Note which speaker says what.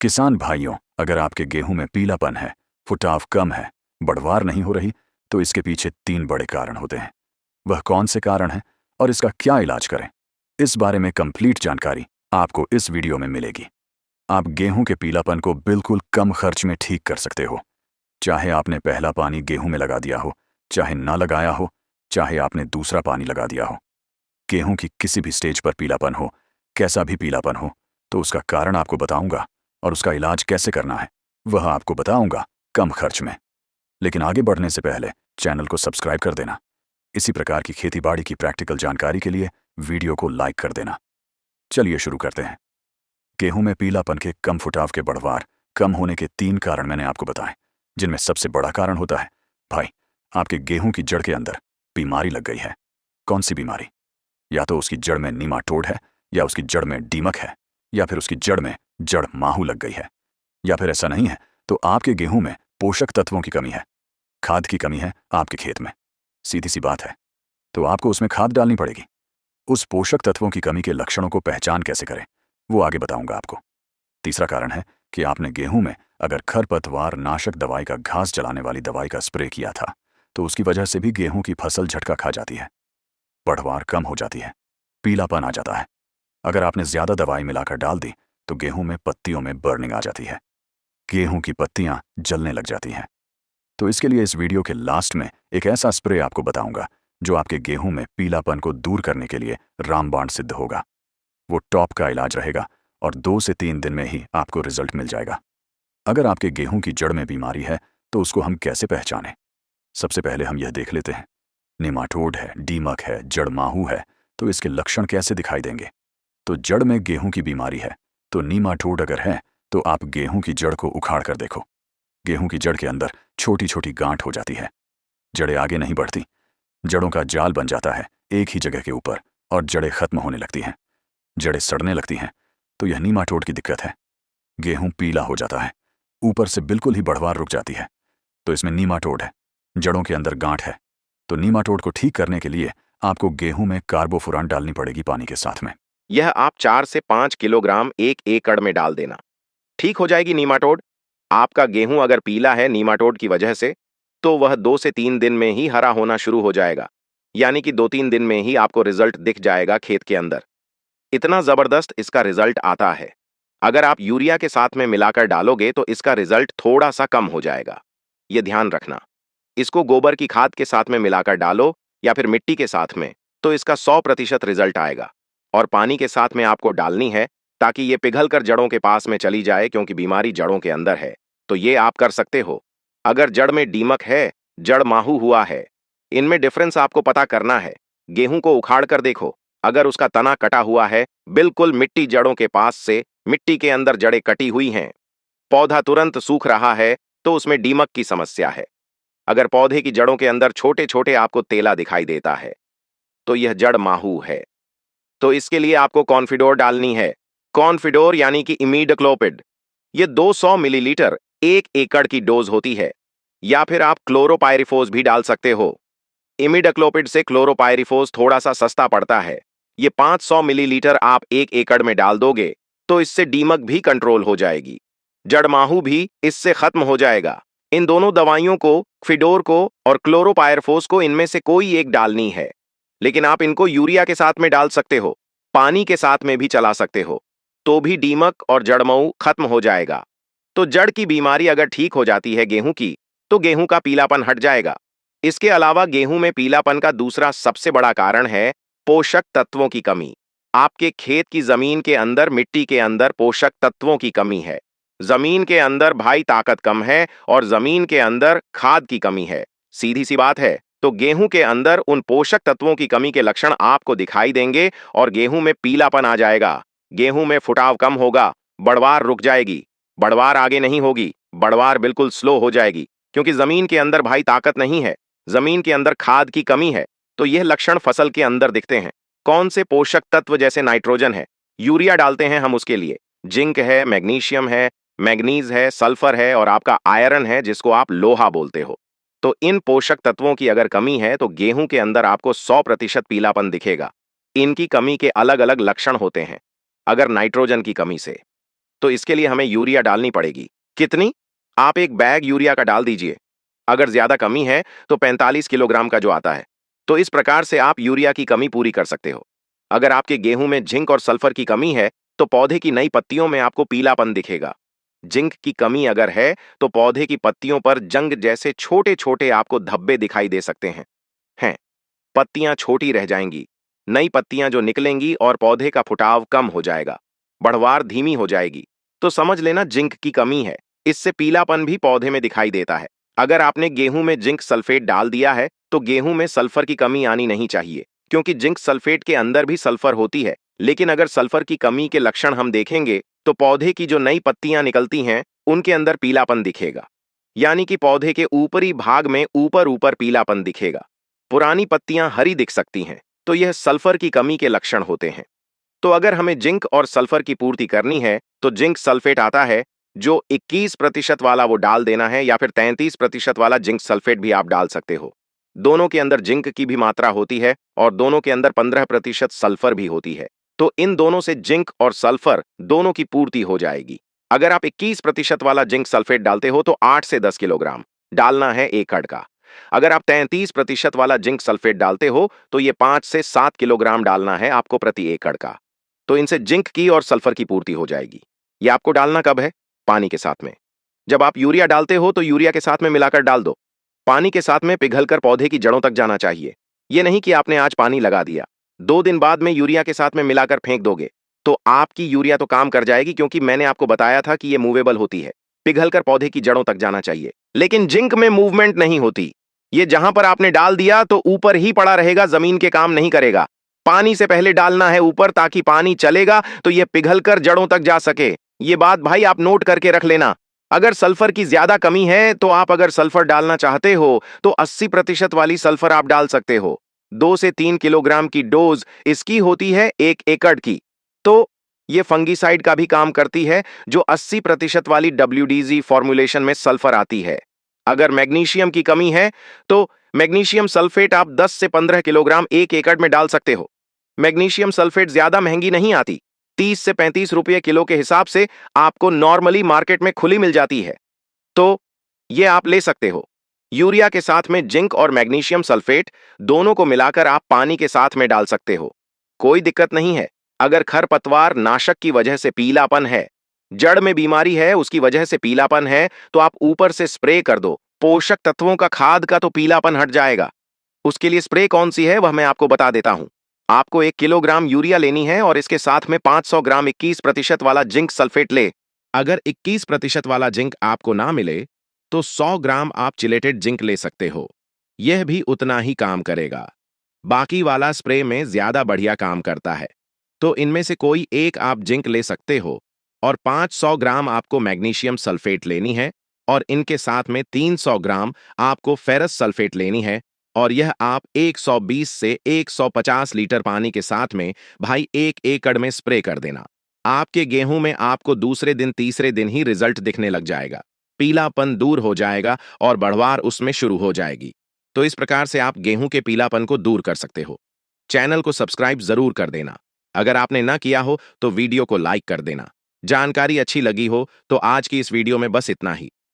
Speaker 1: किसान भाइयों, अगर आपके गेहूं में पीलापन है, फुटाव कम है, बढ़वार नहीं हो रही, तो इसके पीछे 3 बड़े कारण होते हैं। वह कौन से कारण हैं और इसका क्या इलाज करें, इस बारे में कंप्लीट जानकारी आपको इस वीडियो में मिलेगी। आप गेहूं के पीलापन को बिल्कुल कम खर्च में ठीक कर सकते हो। चाहे आपने पहला पानी गेहूं में लगा दिया हो, चाहे ना लगाया हो, चाहे आपने दूसरा पानी लगा दिया हो। गेहूं की किसी भी स्टेज पर पीलापन हो, कैसा भी पीलापन हो, तो उसका कारण आपको बताऊंगा और उसका इलाज कैसे करना है वह आपको बताऊंगा कम खर्च में। लेकिन आगे बढ़ने से पहले चैनल को सब्सक्राइब कर देना। इसी प्रकार की खेतीबाड़ी की प्रैक्टिकल जानकारी के लिए वीडियो को लाइक कर देना। चलिए शुरू करते हैं। गेहूं में पीलापन के कम फुटाव के बढ़वार कम होने के 3 कारण मैंने आपको बताए, जिनमें सबसे बड़ा कारण होता है, भाई, आपके गेहूं की जड़ के अंदर बीमारी लग गई है। कौन सी बीमारी? या तो उसकी जड़ में नीमाटोड है, या उसकी जड़ में दीमक है, या फिर उसकी जड़ में जड़ माहू लग गई है। या फिर ऐसा नहीं है तो आपके गेहूं में पोषक तत्वों की कमी है, खाद की कमी है आपके खेत में। सीधी सी बात है, तो आपको उसमें खाद डालनी पड़ेगी। उस पोषक तत्वों की कमी के लक्षणों को पहचान कैसे करें वो आगे बताऊंगा आपको। तीसरा कारण है कि आपने गेहूं में अगर खरपतवार नाशक दवाई का घास जलाने वाली दवाई का स्प्रे किया था, तो उसकी वजह से भी गेहूं की फसल झटका खा जाती है, बढ़वार कम हो जाती है, पीलापन आ जाता है। अगर आपने ज्यादा दवाई मिलाकर डाल दी तो गेहूं में पत्तियों में बर्निंग आ जाती है, गेहूं की पत्तियां जलने लग जाती हैं। तो इसके लिए इस वीडियो के लास्ट में एक ऐसा स्प्रे आपको बताऊंगा जो आपके गेहूं में पीलापन को दूर करने के लिए रामबाण सिद्ध होगा। वो टॉप का इलाज रहेगा और 2 से 3 दिन में ही आपको रिजल्ट मिल जाएगा। अगर आपके गेहूं की जड़ में बीमारी है तो उसको हम कैसे पहचानें? सबसे पहले हम यह देख लेते हैं, नेमाटोड है, दीमक है, जड़ माहू है, तो इसके लक्षण कैसे दिखाई देंगे? तो जड़ में गेहूं की बीमारी है तो नीमाटोड अगर है तो आप गेहूं की जड़ को उखाड़ कर देखो। गेहूं की जड़ के अंदर छोटी छोटी गांठ हो जाती है, जड़ें आगे नहीं बढ़ती, जड़ों का जाल बन जाता है एक ही जगह के ऊपर और जड़ें खत्म होने लगती हैं, जड़ें सड़ने लगती हैं, तो यह नीमाटोड की दिक्कत है। गेहूं पीला हो जाता है, ऊपर से बिल्कुल ही बढ़वार रुक जाती है, तो इसमें नीमाटोड है, जड़ों के अंदर गांठ है। तो नीमाटोड को ठीक करने के लिए आपको गेहूं में कार्बोफुरान डालनी पड़ेगी पानी के साथ में।
Speaker 2: यह आप 4 से 5 किलोग्राम 1 एकड़ में डाल देना। ठीक हो जाएगी नीमाटोड। आपका गेहूं अगर पीला है नीमाटोड की वजह से, तो वह 2 से 3 दिन में ही हरा होना शुरू हो जाएगा, यानी कि 2-3 दिन में ही आपको रिजल्ट दिख जाएगा खेत के अंदर। इतना जबरदस्त इसका रिजल्ट आता है। अगर आप यूरिया के साथ में मिलाकर डालोगे तो इसका रिजल्ट थोड़ा सा कम हो जाएगा, ये ध्यान रखना। इसको गोबर की खाद के साथ में मिलाकर डालो या फिर मिट्टी के साथ में, तो इसका 100% रिजल्ट आएगा। और पानी के साथ में आपको डालनी है ताकि ये पिघल कर जड़ों के पास में चली जाए, क्योंकि बीमारी जड़ों के अंदर है। तो ये आप कर सकते हो। अगर जड़ में दीमक है, जड़ माहू हुआ है, इनमें डिफरेंस आपको पता करना है। गेहूं को उखाड़ कर देखो, अगर उसका तना कटा हुआ है, बिल्कुल मिट्टी जड़ों के पास से, मिट्टी के अंदर जड़ें कटी हुई हैं, पौधा तुरंत सूख रहा है, तो उसमें दीमक की समस्या है। अगर पौधे की जड़ों के अंदर छोटे छोटे आपको तेला दिखाई देता है, तो यह जड़ माहू है। तो इसके लिए आपको कॉन्फिडोर डालनी है। कॉन्फिडोर यानी कि इमीडाक्लोपिड। ये 200 मिलीलीटर 1 एकड़ की डोज होती है। या फिर आप क्लोरोपाइरिफोस भी डाल सकते हो। इमीडाक्लोपिड से क्लोरोपाइरिफोस थोड़ा सा सस्ता पड़ता है। ये 500 मिलीलीटर आप 1 एकड़ में डाल दोगे तो इससे दीमक भी कंट्रोल हो जाएगी, जड़माहू भी इससे खत्म हो जाएगा। इन दोनों दवाइयों को, फिडोर को और क्लोरोपाइरिफोस को, इनमें से कोई एक डालनी है। लेकिन आप इनको यूरिया के साथ में डाल सकते हो, पानी के साथ में भी चला सकते हो, तो भी दीमक और जड़मऊ खत्म हो जाएगा। तो जड़ की बीमारी अगर ठीक हो जाती है गेहूं की, तो गेहूं का पीलापन हट जाएगा। इसके अलावा गेहूं में पीलापन का दूसरा सबसे बड़ा कारण है पोषक तत्वों की कमी। आपके खेत की जमीन के अंदर, मिट्टी के अंदर पोषक तत्वों की कमी है। जमीन के अंदर भाई ताकत कम है और जमीन के अंदर खाद की कमी है। सीधी सी बात है। तो गेहूं के अंदर उन पोषक तत्वों की कमी के लक्षण आपको दिखाई देंगे और गेहूं में पीलापन आ जाएगा। गेहूं में फुटाव कम होगा, बढ़वार रुक जाएगी, बढ़वार आगे नहीं होगी, बढ़वार बिल्कुल स्लो हो जाएगी, क्योंकि जमीन के अंदर भाई ताकत नहीं है, जमीन के अंदर खाद की कमी है। तो यह लक्षण फसल के अंदर दिखते हैं। कौन से पोषक तत्व? जैसे नाइट्रोजन है, यूरिया डालते हैं हम उसके लिए, जिंक है, मैग्नीशियम है, मैग्नीज है, सल्फर है और आपका आयरन है, जिसको आप लोहा बोलते हो। तो इन पोषक तत्वों की अगर कमी है तो गेहूं के अंदर आपको 100% पीलापन दिखेगा। इनकी कमी के अलग अलग लक्षण होते हैं। अगर नाइट्रोजन की कमी से, तो इसके लिए हमें यूरिया डालनी पड़ेगी। कितनी? आप एक बैग यूरिया का डाल दीजिए। अगर ज्यादा कमी है तो 45 किलोग्राम का जो आता है। तो इस प्रकार से आप यूरिया की कमी पूरी कर सकते हो। अगर आपके गेहूं में जिंक और सल्फर की कमी है तो पौधे की नई पत्तियों में आपको पीलापन दिखेगा। जिंक की कमी अगर है तो पौधे की पत्तियों पर जंग जैसे छोटे छोटे आपको धब्बे दिखाई दे सकते हैं। पत्तियां छोटी रह जाएंगी, नई पत्तियां जो निकलेंगी और पौधे का फुटाव कम हो जाएगा, बढ़वार धीमी हो जाएगी। तो समझ लेना जिंक की कमी है। इससे पीलापन भी पौधे में दिखाई देता है। अगर आपने गेहूं में जिंक सल्फेट डाल दिया है तो गेहूं में सल्फर की कमी आनी नहीं चाहिए, क्योंकि जिंक सल्फेट के अंदर भी सल्फर होती है। लेकिन अगर सल्फर की कमी के लक्षण हम देखेंगे तो पौधे की जो नई पत्तियां निकलती हैं उनके अंदर पीलापन दिखेगा, यानी कि पौधे के ऊपरी भाग में ऊपर ऊपर पीलापन दिखेगा। पुरानी पत्तियां हरी दिख सकती हैं, तो यह सल्फर की कमी के लक्षण होते हैं। तो अगर हमें जिंक और सल्फर की पूर्ति करनी है तो जिंक सल्फेट आता है जो 21% वाला वो डाल देना है, या फिर 33% वाला जिंक सल्फेट भी आप डाल सकते हो। दोनों के अंदर जिंक की भी मात्रा होती है और दोनों के अंदर 15% सल्फर भी होती है। तो इन दोनों से जिंक और सल्फर दोनों की पूर्ति हो जाएगी। अगर आप 21% वाला जिंक सल्फेट डालते हो तो 8 से 10 किलोग्राम डालना है एकड़ का। अगर आप 33% वाला जिंक सल्फेट डालते हो तो ये 5 से 7 किलोग्राम डालना है आपको प्रति एकड़ का। तो इनसे जिंक की और सल्फर की पूर्ति हो जाएगी। ये आपको डालना कब है? पानी के साथ में। जब आप यूरिया डालते हो तो यूरिया के साथ में मिलाकर डाल दो। पानी के साथ में पिघलकर पौधे की जड़ों तक जाना चाहिए। ये नहीं कि आपने आज पानी लगा दिया, 2 दिन बाद में यूरिया के साथ में मिलाकर फेंक दोगे तो आपकी यूरिया तो काम कर जाएगी, क्योंकि मैंने आपको बताया था कि ये मूवेबल होती है, पिघलकर पौधे की जड़ों तक जाना चाहिए। लेकिन जिंक में मूवमेंट नहीं होती। ये जहां पर आपने डाल दिया तो ऊपर ही पड़ा रहेगा, जमीन के काम नहीं करेगा। पानी से पहले डालना है ऊपर, ताकि पानी चलेगा तो यह पिघलकर जड़ों तक जा सके। ये बात भाई आप नोट करके रख लेना। अगर सल्फर की ज्यादा कमी है तो आप अगर सल्फर डालना चाहते हो तो 80% वाली सल्फर आप डाल सकते हो। 2 से 3 किलोग्राम की डोज इसकी होती है 1 एकड़ की। तो ये फंगीसाइड का भी काम करती है, जो 80% वाली WDG फॉर्मुलेशन में सल्फर आती है। अगर मैग्नीशियम की कमी है तो मैग्नीशियम सल्फेट आप 10 से 15 किलोग्राम 1 एकड़ में डाल सकते हो। मैग्नीशियम सल्फेट ज्यादा महंगी नहीं आती, 30 से 35 रुपये किलो के हिसाब से आपको नॉर्मली मार्केट में खुली मिल जाती है, तो ये आप ले सकते हो। यूरिया के साथ में जिंक और मैग्नीशियम सल्फेट दोनों को मिलाकर आप पानी के साथ में डाल सकते हो, कोई दिक्कत नहीं है। अगर खरपतवार नाशक की वजह से पीलापन है, जड़ में बीमारी है उसकी वजह से पीलापन है, तो आप ऊपर से स्प्रे कर दो। पोषक तत्वों का, खाद का तो पीलापन हट जाएगा। उसके लिए स्प्रे कौन सी है वह मैं आपको बता देता हूं। आपको 1 किलोग्राम यूरिया लेनी है और इसके साथ में 500 ग्राम 21% वाला जिंक सल्फेट ले। अगर 21% वाला जिंक आपको ना मिले तो 100 ग्राम आप चिलेटेड जिंक ले सकते हो, यह भी उतना ही काम करेगा। बाकी वाला स्प्रे में ज्यादा बढ़िया काम करता है। तो इनमें से कोई एक आप जिंक ले सकते हो और 500 ग्राम आपको मैग्नीशियम सल्फेट लेनी है और इनके साथ में 300 ग्राम आपको फेरस सल्फेट लेनी है, और यह आप 120 से 150 लीटर पानी के साथ में भाई 1 एकड़ में स्प्रे कर देना। आपके गेहूं में आपको दूसरे दिन तीसरे दिन ही रिजल्ट दिखने लग जाएगा, पीलापन दूर हो जाएगा और बढ़वार उसमें शुरू हो जाएगी। तो इस प्रकार से आप गेहूं के पीलापन को दूर कर सकते हो। चैनल को सब्सक्राइब जरूर कर देना। अगर आपने ना किया हो तो वीडियो को लाइक कर देना। जानकारी अच्छी लगी हो तो आज की इस वीडियो में बस इतना ही।